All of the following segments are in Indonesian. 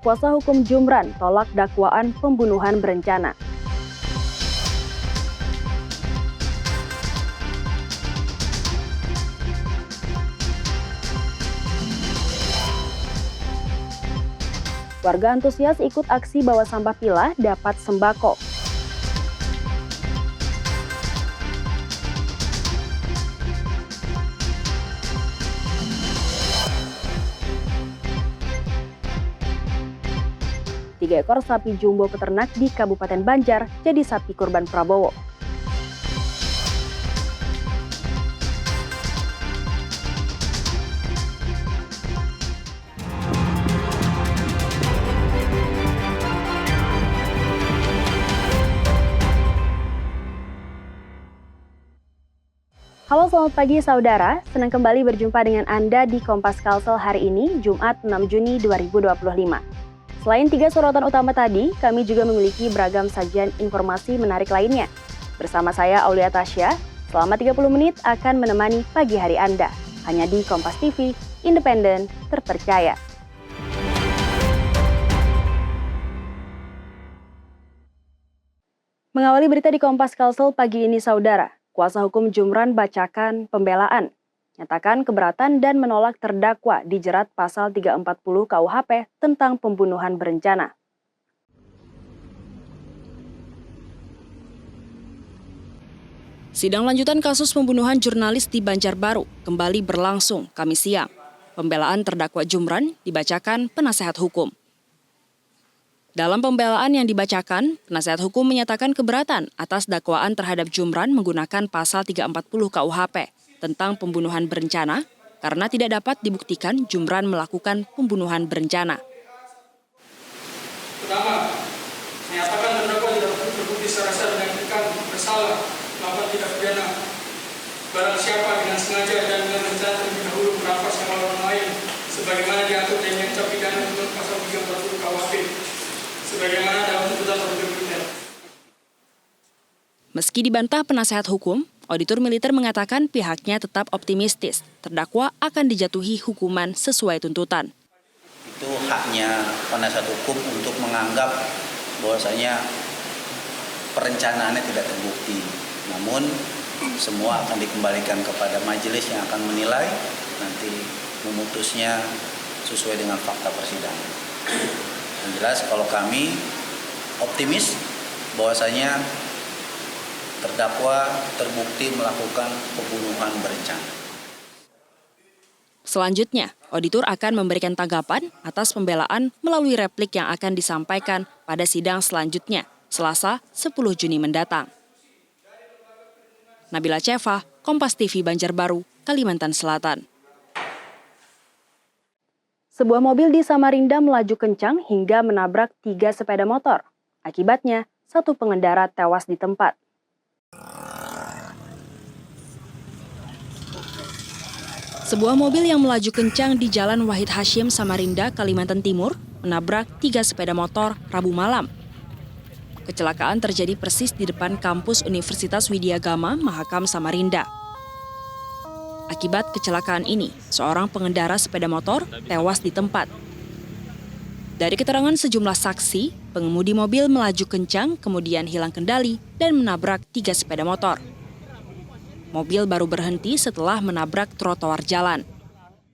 kuasa hukum Jumran tolak dakwaan pembunuhan berencana. Warga antusias ikut aksi bawa sampah pilah dapat sembako. Tiga ekor sapi jumbo peternak di Kabupaten Banjar jadi sapi kurban Prabowo. Halo, selamat pagi saudara. Senang kembali berjumpa dengan Anda di Kompas Kalsel hari ini, Jumat 6 Juni 2025. Selain tiga sorotan utama tadi, kami juga memiliki beragam sajian informasi menarik lainnya. Bersama saya Aulia Tasya, selama 30 menit akan menemani pagi hari Anda. Hanya di Kompas TV, independen, terpercaya. Mengawali berita di Kompas Kalsel pagi ini saudara, kuasa hukum Jumran bacakan pembelaan. Nyatakan keberatan dan menolak terdakwa dijerat pasal 340 KUHP tentang pembunuhan berencana. Sidang lanjutan kasus pembunuhan jurnalis di Banjarbaru kembali berlangsung Kamis siang. Pembelaan terdakwa Jumran dibacakan penasehat hukum. Dalam pembelaan yang dibacakan, penasehat hukum menyatakan keberatan atas dakwaan terhadap Jumran menggunakan pasal 340 KUHP tentang pembunuhan berencana karena tidak dapat dibuktikan Jumran melakukan pembunuhan berencana. Pertama, menyatakan terdakwa tidak terbukti secara sah dan menyatakan bersalah melakukan tindak pidana barang siapa dengan sengaja dan dengan rencana terlebih dahulu merampas nyawa orang lain sebagaimana diatur dalam Kitab Pidana Umum pasal 340 KUHP sebagaimana dalam tuntutan berikutnya. Meski dibantah penasehat hukum, auditor militer mengatakan pihaknya tetap optimistis terdakwa akan dijatuhi hukuman sesuai tuntutan. Itu haknya penasihat hukum untuk menganggap bahwasanya perencanaannya tidak terbukti. Namun semua akan dikembalikan kepada majelis yang akan menilai, nanti memutusnya sesuai dengan fakta persidangan. Yang jelas kalau kami optimis bahwasanya terdakwa terbukti melakukan pembunuhan berencana. Selanjutnya, auditor akan memberikan tanggapan atas pembelaan melalui replik yang akan disampaikan pada sidang selanjutnya, Selasa 10 Juni mendatang. Nabila Ceva, Kompas TV Banjarbaru, Kalimantan Selatan. Sebuah mobil di Samarinda melaju kencang hingga menabrak 3 sepeda motor. Akibatnya, 1 pengendara tewas di tempat. Sebuah mobil yang melaju kencang di Jalan Wahid Hasyim, Samarinda, Kalimantan Timur, menabrak 3 sepeda motor Rabu malam. Kecelakaan terjadi persis di depan kampus Universitas Widyagama Mahakam Samarinda. Akibat kecelakaan ini, seorang pengendara sepeda motor tewas di tempat. Dari keterangan sejumlah saksi, pengemudi mobil melaju kencang kemudian hilang kendali dan menabrak 3 sepeda motor. Mobil baru berhenti setelah menabrak trotoar jalan.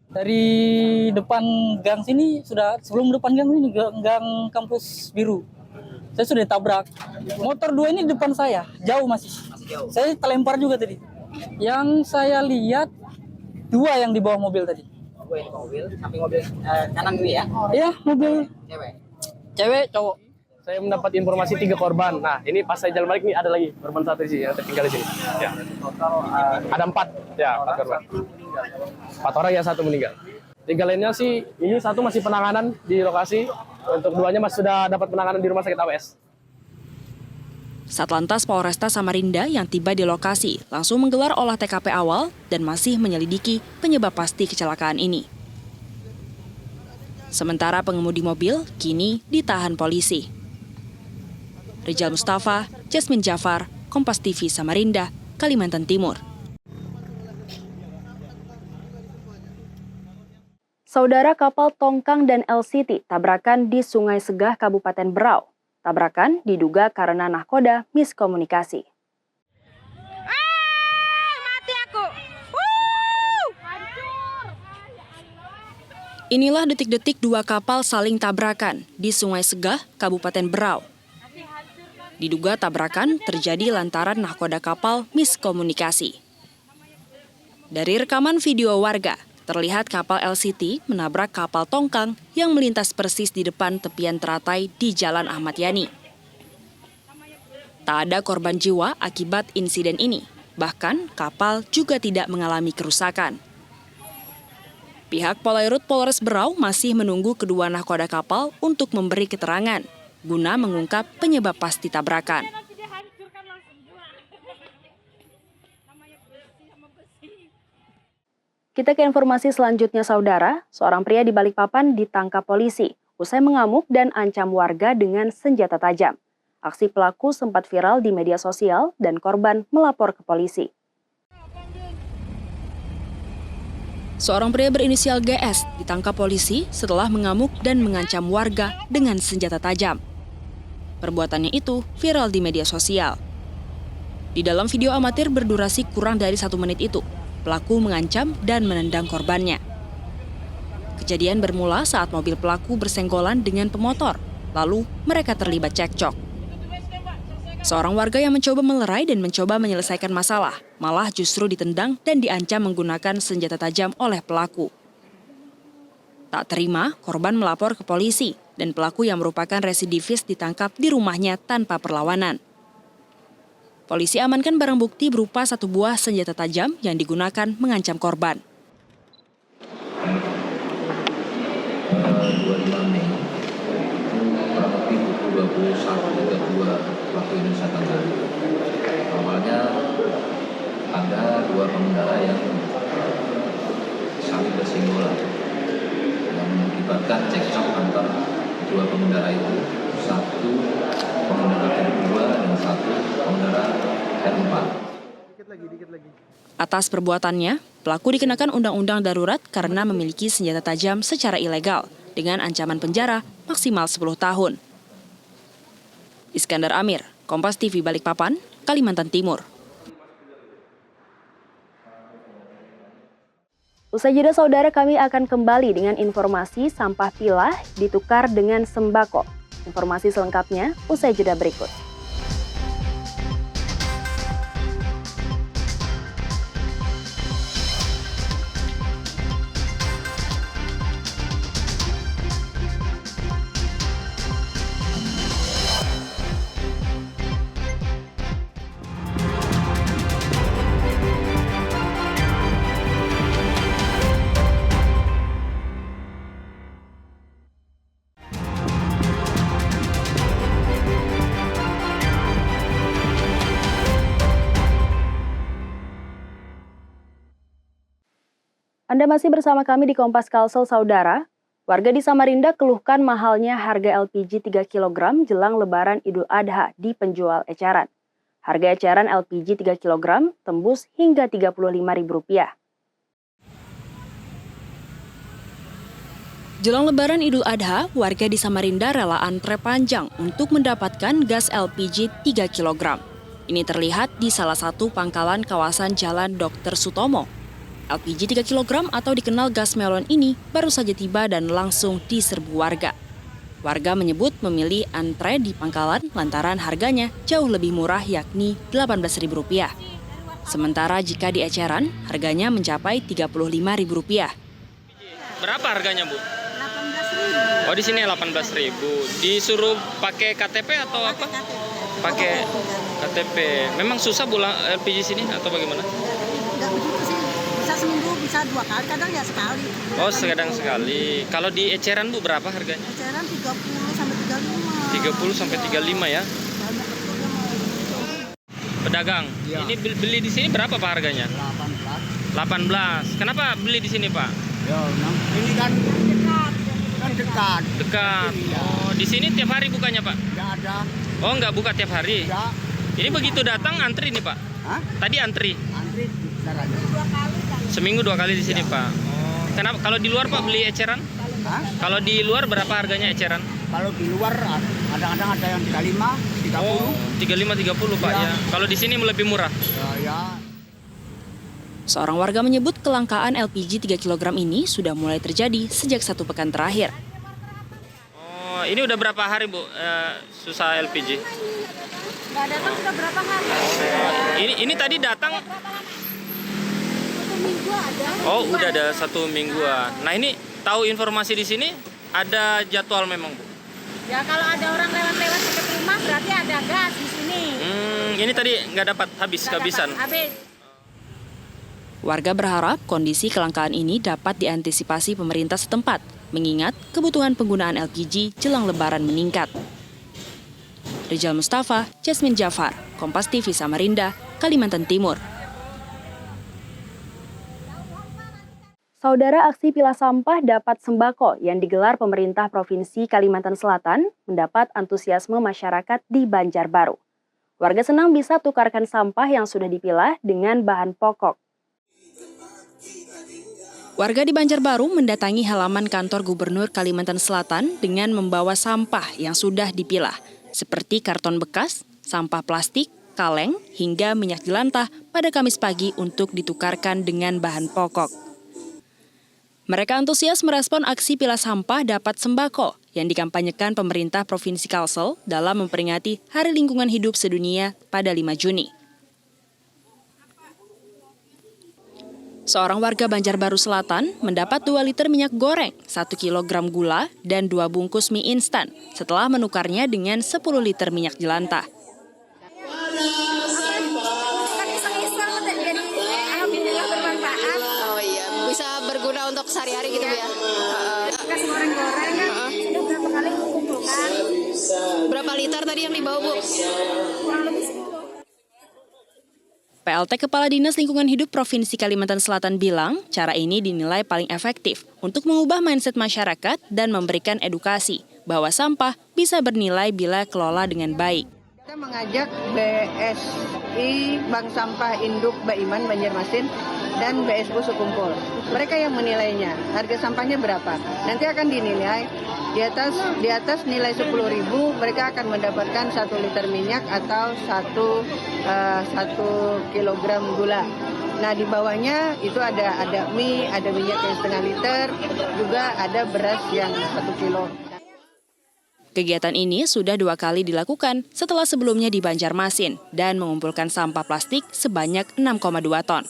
Dari depan gang sini sebelum depan gang ini gang kampus biru. Saya sudah ditabrak. Motor 2 ini di depan saya, jauh masih. Saya terlempar juga tadi. Yang saya lihat 2 yang di bawah mobil tadi. Gue di mobil, samping mobil kanan ini ya? Iya, mobil. Cewek, cowok. Saya mendapat informasi 3 korban. Nah, ini pas saya jalan balik nih ada lagi korban 1 di sini yang tertinggal di sini. Ya. Ada 4. Ya, 4 korban. 4 orang yang 1 meninggal. 3 lainnya sih, ini 1 masih penanganan di lokasi. Untuk 2-nya masih sudah dapat penanganan di rumah sakit AWS. Satlantas Polresta Samarinda yang tiba di lokasi langsung menggelar olah TKP awal dan masih menyelidiki penyebab pasti kecelakaan ini. Sementara pengemudi mobil kini ditahan polisi. Rijal Mustafa, Jasmine Jafar, Kompas TV Samarinda, Kalimantan Timur. Saudara, kapal Tongkang dan LCT tabrakan di Sungai Segah, Kabupaten Berau. Tabrakan diduga karena nahkoda miskomunikasi. Mati aku. Inilah detik-detik dua kapal saling tabrakan di Sungai Segah, Kabupaten Berau. Diduga tabrakan terjadi lantaran nahkoda kapal miskomunikasi. Dari rekaman video warga, terlihat kapal LCT menabrak kapal Tongkang yang melintas persis di depan tepian teratai di Jalan Ahmad Yani. Tak ada korban jiwa akibat insiden ini, bahkan kapal juga tidak mengalami kerusakan. Pihak Polairut Polres Berau masih menunggu kedua nahkoda kapal untuk memberi keterangan guna mengungkap penyebab pasti tabrakan. Kita ke informasi selanjutnya, saudara. Seorang pria di Balikpapan ditangkap polisi usai mengamuk dan ancam warga dengan senjata tajam. Aksi pelaku sempat viral di media sosial dan korban melapor ke polisi. Seorang pria berinisial GS ditangkap polisi setelah mengamuk dan mengancam warga dengan senjata tajam. Perbuatannya itu viral di media sosial. Di dalam video amatir berdurasi kurang dari 1 menit itu, pelaku mengancam dan menendang korbannya. Kejadian bermula saat mobil pelaku bersenggolan dengan pemotor, lalu mereka terlibat cekcok. Seorang warga yang mencoba melerai dan mencoba menyelesaikan masalah, malah justru ditendang dan diancam menggunakan senjata tajam oleh pelaku. Tak terima, korban melapor ke polisi dan pelaku yang merupakan residivis ditangkap di rumahnya tanpa perlawanan. Polisi amankan barang bukti berupa 1 buah senjata tajam yang digunakan mengancam korban. 25 Mei, kurang lebih pukul 21.32 waktu Indonesia Tengah. Awalnya ada 2 pengendara yang saling bersinggungan yang mengakibatkan cekcok antar 2 pengendara itu, 1 pengendara R2 dan 1 pengendara R4. Atas perbuatannya, pelaku dikenakan undang-undang darurat karena memiliki senjata tajam secara ilegal dengan ancaman penjara maksimal 10 tahun. Iskandar Amir, Kompas TV Balikpapan, Kalimantan Timur. Usai jeda, saudara, kami akan kembali dengan informasi sampah pilah ditukar dengan sembako. Informasi selengkapnya usai jeda berikut. Anda masih bersama kami di Kompas Kalsel, saudara. Warga di Samarinda keluhkan mahalnya harga LPG 3 kg jelang Lebaran Idul Adha di penjual eceran. Harga eceran LPG 3 kg tembus hingga Rp35.000. Jelang Lebaran Idul Adha, warga di Samarinda rela antre panjang untuk mendapatkan gas LPG 3 kg. Ini terlihat di salah satu pangkalan kawasan Jalan Dr. Sutomo. LPG 3 kg atau dikenal gas melon ini baru saja tiba dan langsung diserbu warga. Warga menyebut memilih antre di pangkalan lantaran harganya jauh lebih murah, yakni Rp18.000. Sementara jika di eceran, harganya mencapai Rp35.000. Berapa harganya, Bu? 18.000. Oh, di sini 18.000. Disuruh pakai KTP atau apa? Pakai KTP. Memang susah pulang LPG sini atau bagaimana? Enggak begitu sih. Bisa seminggu, bisa 2 kali, kadang ya sekali. Oh, kadang sekali. Kalau di eceran, Bu, berapa harganya? Eceran 30 sampai 35. 30 sampai 35 ya. Banyak betul yang mau. Pedagang. Ya. Ini beli di sini berapa, Pak, harganya? 18. Kenapa beli di sini, Pak? Ya, ini kan dekat. Dekat. Oh, di sini tiap hari bukanya, Pak? Enggak ada. Oh, nggak buka tiap hari. Enggak. Ini begitu datang antri nih, Pak? Hah? Tadi antri. Antri caranya. 2 kali kan. Seminggu 2 kali di sini, Pak. Oh, Kenapa? Kalau di luar Pak beli eceran? Hah? Kalau di luar berapa harganya eceran? Kalau di luar kadang-kadang ada yang 35, 30. Oh, 35-30 Pak ya. Kalau di sini lebih murah. Ya. Seorang warga menyebut kelangkaan LPG 3 kg ini sudah mulai terjadi sejak 1 pekan terakhir. Oh, ini udah berapa hari Bu susah LPG? Nggak datang sudah berapa hari? Ini tadi datang. 1 minggu ada. Oh, udah ada 1 mingguan. Nah ini tahu informasi di sini ada jadwal memang Bu. Ya kalau ada orang lewat-lewat sampai ke rumah berarti ada gas di sini. Ini tadi nggak dapat kehabisan. Habis. Warga berharap kondisi kelangkaan ini dapat diantisipasi pemerintah setempat, mengingat kebutuhan penggunaan LPG jelang Lebaran meningkat. Rizal Mustafa, Jasmine Jafar, Kompas TV Samarinda, Kalimantan Timur. Saudara, aksi pilah sampah dapat sembako yang digelar pemerintah Provinsi Kalimantan Selatan mendapat antusiasme masyarakat di Banjarbaru. Warga senang bisa tukarkan sampah yang sudah dipilah dengan bahan pokok. Warga di Banjarbaru mendatangi halaman kantor Gubernur Kalimantan Selatan dengan membawa sampah yang sudah dipilah, seperti karton bekas, sampah plastik, kaleng, hingga minyak jelantah pada Kamis pagi untuk ditukarkan dengan bahan pokok. Mereka antusias merespon aksi pilah sampah dapat sembako yang dikampanyekan pemerintah Provinsi Kalsel dalam memperingati Hari Lingkungan Hidup Sedunia pada 5 Juni. Seorang warga Banjarbaru Selatan mendapat 2 liter minyak goreng, 1 kilogram gula, dan 2 bungkus mie instan setelah menukarnya dengan 10 liter minyak jelantah. Oh iya, bisa berguna untuk sehari-hari gitu ya. Bekas goreng-goreng ya, sudah berapa kali kumpulkan? Berapa liter tadi yang dibawa Bu? Kurang lebih 10. PLT Kepala Dinas Lingkungan Hidup Provinsi Kalimantan Selatan bilang, cara ini dinilai paling efektif untuk mengubah mindset masyarakat dan memberikan edukasi bahwa sampah bisa bernilai bila kelola dengan baik. Kita mengajak BSI Bank Sampah Induk Baiman Banjarmasin dan BSPU Sukumpul. Mereka yang menilainya, harga sampahnya berapa. Nanti akan dinilai di atas nilai 10.000 mereka akan mendapatkan 1 liter minyak atau 1 kilogram gula. Nah di bawahnya itu ada mie, ada minyak yang setengah liter, juga ada beras yang 1 kilo. Kegiatan ini sudah 2 kali dilakukan setelah sebelumnya di Banjarmasin dan mengumpulkan sampah plastik sebanyak 6,2 ton.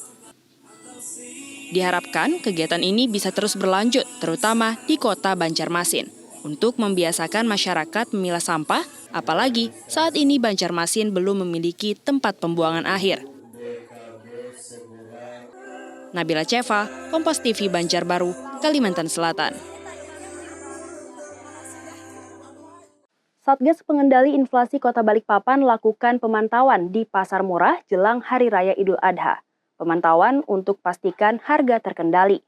Diharapkan kegiatan ini bisa terus berlanjut, terutama di kota Banjarmasin, untuk membiasakan masyarakat memilah sampah, apalagi saat ini Banjarmasin belum memiliki tempat pembuangan akhir. Nabila Ceva, Kompas TV Banjarbaru, Kalimantan Selatan. Satgas Pengendali Inflasi Kota Balikpapan lakukan pemantauan di Pasar Murah jelang Hari Raya Idul Adha. Pemantauan untuk pastikan harga terkendali.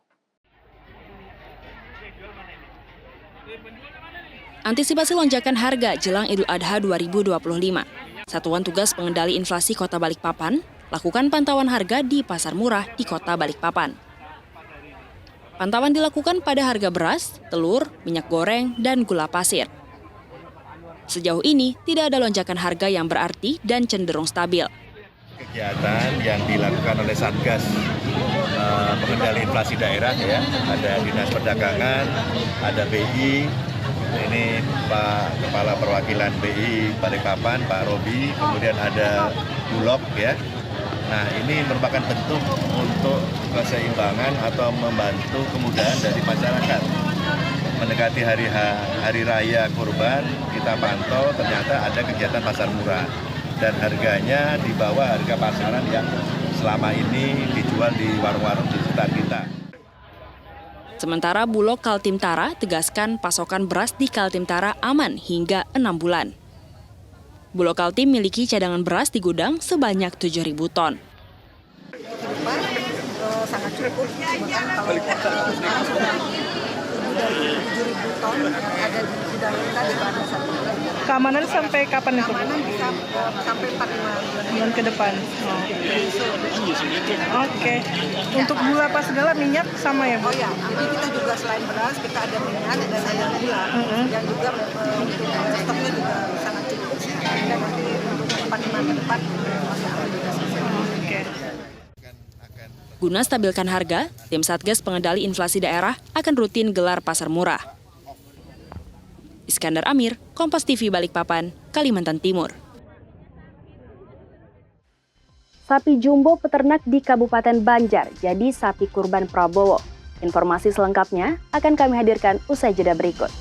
Antisipasi lonjakan harga jelang Idul Adha 2025. Satuan Tugas Pengendali Inflasi Kota Balikpapan lakukan pantauan harga di Pasar Murah di Kota Balikpapan. Pantauan dilakukan pada harga beras, telur, minyak goreng, dan gula pasir. Sejauh ini tidak ada lonjakan harga yang berarti dan cenderung stabil. Kegiatan yang dilakukan oleh Satgas Pengendali Inflasi Daerah ya, ada Dinas Perdagangan, ada BI, ini Pak Kepala Perwakilan BI Balikpapan, Pak Robi, kemudian ada Bulog ya. Nah ini merupakan bentuk untuk keseimbangan atau membantu kemudahan dari masyarakat. Mendekati hari raya kurban, kita pantau ternyata ada kegiatan pasar murah. Dan harganya di bawah harga pasaran yang selama ini dijual di warung-warung di sekitar kita. Sementara Bulog Kaltimtara tegaskan pasokan beras di Kaltimtara aman hingga 6 bulan. Bulog Kaltim miliki cadangan beras di gudang sebanyak 7.000 ton. Sangat cukup, bahkan kalau dari 7.000 ton yang ada di gudang kita di Bandung satu bulan. Keamanan sampai kapan itu? Keamanan bisa sampai 4-5 bulan ke depan. Oke. Untuk gula apa segala minyak sama ya, Bu? Oh ya, jadi kita juga selain beras kita ada minyak dan ada gula yang juga untuk stoknya juga sangat cukup. Dan nanti untuk 4-5 ke depan masih akan juga selesai. Oke. Guna stabilkan harga, tim Satgas Pengendali Inflasi Daerah akan rutin gelar pasar murah. Iskandar Amir, Kompas TV Balikpapan, Kalimantan Timur. Sapi jumbo peternak di Kabupaten Banjar jadi sapi kurban Prabowo. Informasi selengkapnya akan kami hadirkan usai jeda berikut.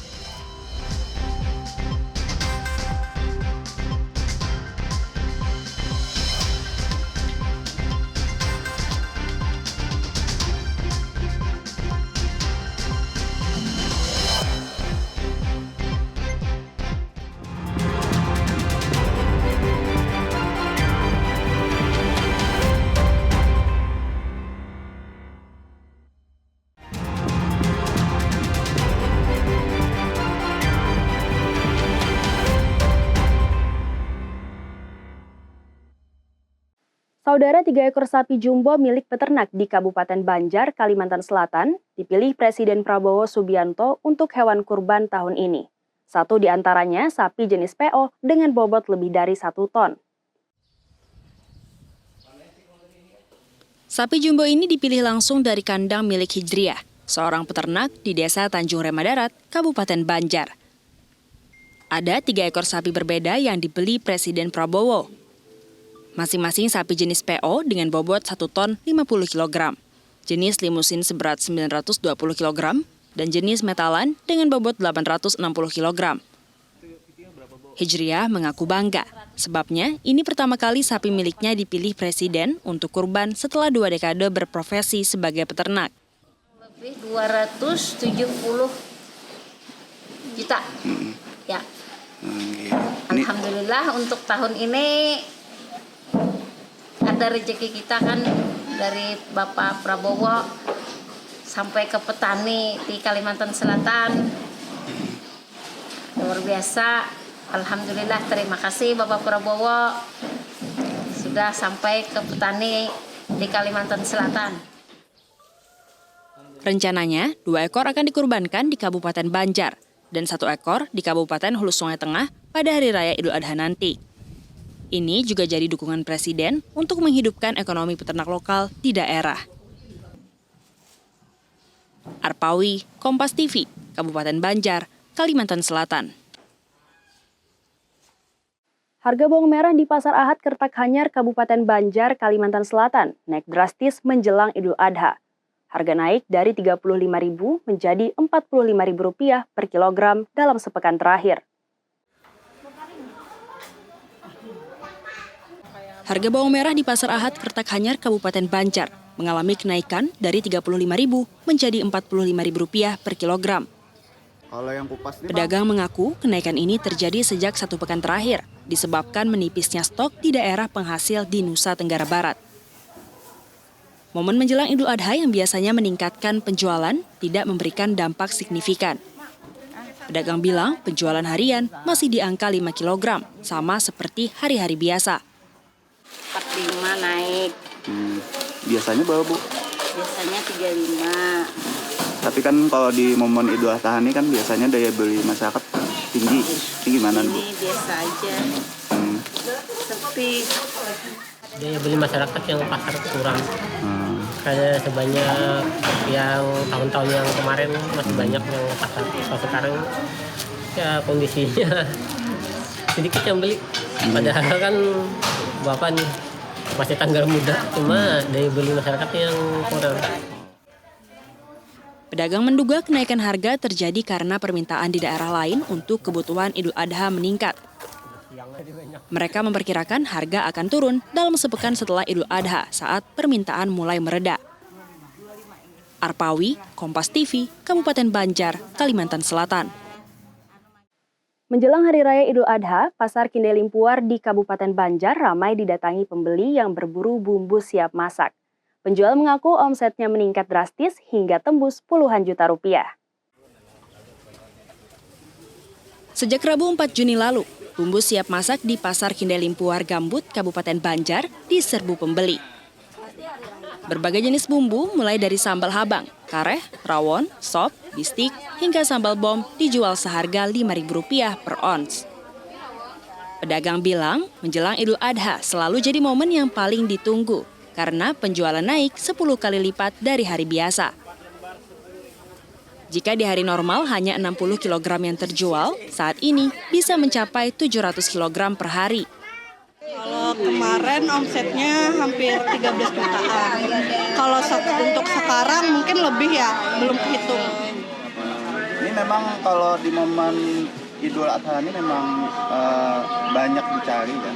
Saudara, 3 ekor sapi jumbo milik peternak di Kabupaten Banjar, Kalimantan Selatan, dipilih Presiden Prabowo Subianto untuk hewan kurban tahun ini. Satu di antaranya sapi jenis PO dengan bobot lebih dari 1 ton. Sapi jumbo ini dipilih langsung dari kandang milik Hijriah, seorang peternak di Desa Tanjung Remadarat, Kabupaten Banjar. Ada 3 ekor sapi berbeda yang dibeli Presiden Prabowo. Masing-masing sapi jenis PO dengan bobot 1 ton 50 kg, jenis limusin seberat 920 kg, dan jenis metalan dengan bobot 860 kg. Hijriah mengaku bangga, sebabnya ini pertama kali sapi miliknya dipilih Presiden untuk kurban setelah 2 dekade berprofesi sebagai peternak. Lebih 270 juta, ya. Alhamdulillah untuk tahun ini ada rezeki kita kan dari Bapak Prabowo sampai ke petani di Kalimantan Selatan. Luar biasa. Alhamdulillah, terima kasih Bapak Prabowo sudah sampai ke petani di Kalimantan Selatan. Rencananya 2 ekor akan dikurbankan di Kabupaten Banjar dan 1 ekor di Kabupaten Hulu Sungai Tengah pada Hari Raya Idul Adha nanti. Ini juga jadi dukungan Presiden untuk menghidupkan ekonomi peternak lokal di daerah. Arpawi, Kompas TV, Kabupaten Banjar, Kalimantan Selatan. Harga bawang merah di Pasar Ahad Kertakhanyar, Kabupaten Banjar, Kalimantan Selatan naik drastis menjelang Idul Adha. Harga naik dari Rp35.000 menjadi Rp45.000 per kilogram dalam sepekan terakhir. Harga bawang merah di Pasar Ahad Kertakhanyar, Kabupaten Banjar mengalami kenaikan dari Rp35.000 menjadi Rp45.000 per kilogram. Pedagang mengaku kenaikan ini terjadi sejak 1 pekan terakhir, disebabkan menipisnya stok di daerah penghasil di Nusa Tenggara Barat. Momen menjelang Idul Adha yang biasanya meningkatkan penjualan tidak memberikan dampak signifikan. Pedagang bilang penjualan harian masih di angka 5 kg, sama seperti hari-hari biasa. 45 naik. Biasanya berapa, Bu? Biasanya 35. Tapi kan kalau di momen Idul Adha ini kan biasanya daya beli masyarakat tinggi. Ini gimana, Bu? Ini biasa aja. Sepi. Daya beli masyarakat yang pasar kurang. Kayak sebanyak yang tahun-tahun yang kemarin masih banyak yang pasar. Kalau sekarang ya kondisinya sedikit yang beli. Padahal kan Bapak nih masih tanggal muda, cuma daya beli masyarakat yang kurang. Pedagang menduga kenaikan harga terjadi karena permintaan di daerah lain untuk kebutuhan Idul Adha meningkat. Mereka memperkirakan harga akan turun dalam sepekan setelah Idul Adha saat permintaan mulai mereda. Arpawi, Kompas TV, Kabupaten Banjar, Kalimantan Selatan. Menjelang Hari Raya Idul Adha, Pasar Kindelimpuar di Kabupaten Banjar ramai didatangi pembeli yang berburu bumbu siap masak. Penjual mengaku omsetnya meningkat drastis hingga tembus puluhan juta rupiah. Sejak Rabu 4 Juni lalu, bumbu siap masak di Pasar Kindelimpuar Gambut, Kabupaten Banjar, diserbu pembeli. Berbagai jenis bumbu mulai dari sambal habang, kareh, rawon, sop, bistik, hingga sambal bom dijual seharga Rp5.000 per ons. Pedagang bilang menjelang Idul Adha selalu jadi momen yang paling ditunggu karena penjualan naik 10 kali lipat dari hari biasa. Jika di hari normal hanya 60 kg yang terjual, saat ini bisa mencapai 700 kg per hari. Kalau kemarin omsetnya hampir 13 jutaan. Kalau untuk sekarang mungkin lebih ya, belum kehitung. Ini memang kalau di momen Idul Adha ini memang banyak dicari kan?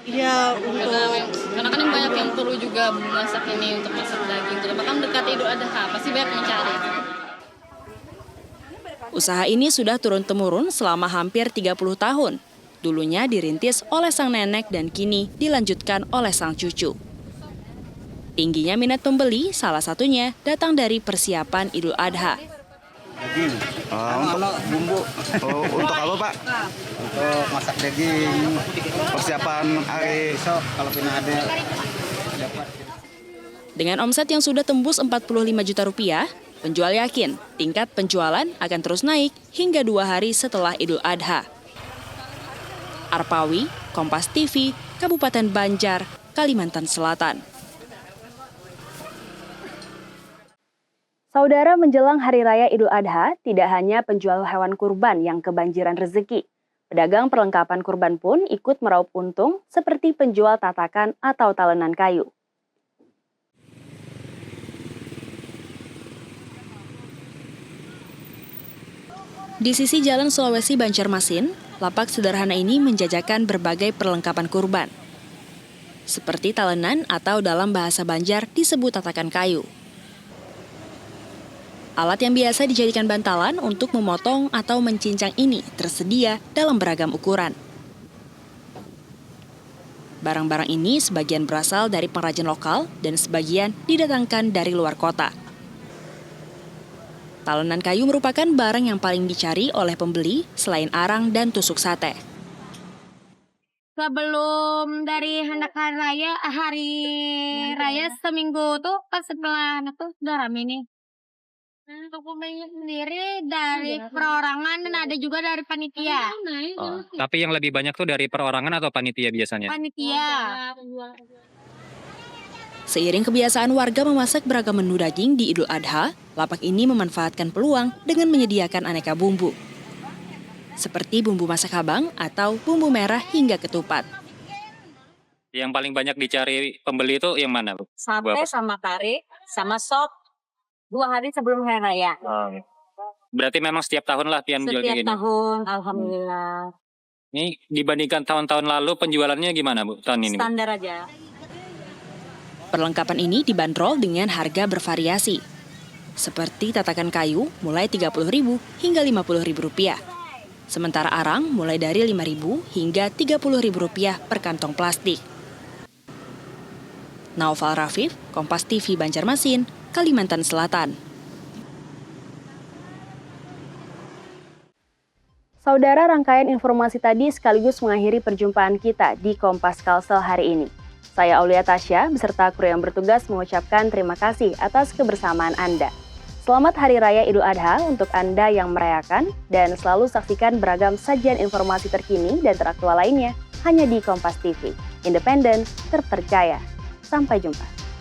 Iya, karena kan banyak yang perlu juga masak ini untuk masak daging. Terutama kan dekat Idul Adha, pasti banyak mencari. Usaha ini sudah turun-temurun selama hampir 30 tahun. Dulunya dirintis oleh sang nenek dan kini dilanjutkan oleh sang cucu. Tingginya minat pembeli salah satunya datang dari persiapan Idul Adha. Daging. Untuk bumbu. Untuk apa, Pak? Untuk masak daging. Persiapan hari besok kalau pernah ada dapat. Dengan omset yang sudah tembus Rp45 juta, penjual yakin tingkat penjualan akan terus naik hingga 2 hari setelah Idul Adha. Arpawi, Kompas TV, Kabupaten Banjar, Kalimantan Selatan. Saudara, menjelang Hari Raya Idul Adha, tidak hanya penjual hewan kurban yang kebanjiran rezeki. Pedagang perlengkapan kurban pun ikut meraup untung seperti penjual tatakan atau talenan kayu. Di sisi Jalan Sulawesi Banjarmasin, lapak sederhana ini menjajakan berbagai perlengkapan kurban. Seperti talenan atau dalam bahasa Banjar disebut tatakan kayu. Alat yang biasa dijadikan bantalan untuk memotong atau mencincang ini tersedia dalam beragam ukuran. Barang-barang ini sebagian berasal dari pengrajin lokal dan sebagian didatangkan dari luar kota. Talenan kayu merupakan barang yang paling dicari oleh pembeli selain arang dan tusuk sate. Sebelum dari hari raya seminggu tuh pas setelah tuh udah rame nih. Untuk pembelinya sendiri dari perorangan dan ada juga dari panitia. Tapi yang lebih banyak tuh dari perorangan atau panitia biasanya? Panitia. Seiring kebiasaan warga memasak beragam menu daging di Idul Adha, lapak ini memanfaatkan peluang dengan menyediakan aneka bumbu. Seperti bumbu masak habang atau bumbu merah hingga ketupat. Yang paling banyak dicari pembeli itu yang mana, Bu? Sate sama kari, sama sop. 2 hari sebelum Hari Raya. Berarti memang setiap tahun lah Pian jual kayak gini? Setiap tahun, alhamdulillah. Ini dibandingkan tahun-tahun lalu penjualannya gimana, Bu, tahun ini? Standar aja. Perlengkapan ini dibanderol dengan harga bervariasi. Seperti tatakan kayu mulai Rp30.000 hingga Rp50.000. Sementara arang mulai dari Rp5.000 hingga Rp30.000 per kantong plastik. Naufal Rafif, Kompas TV Banjarmasin, Kalimantan Selatan. Saudara, rangkaian informasi tadi sekaligus mengakhiri perjumpaan kita di Kompas Kalsel hari ini. Saya Aulia Tasya beserta kru yang bertugas mengucapkan terima kasih atas kebersamaan Anda. Selamat Hari Raya Idul Adha untuk Anda yang merayakan dan selalu saksikan beragam sajian informasi terkini dan teraktual lainnya hanya di Kompas TV. Independen, terpercaya. Sampai jumpa.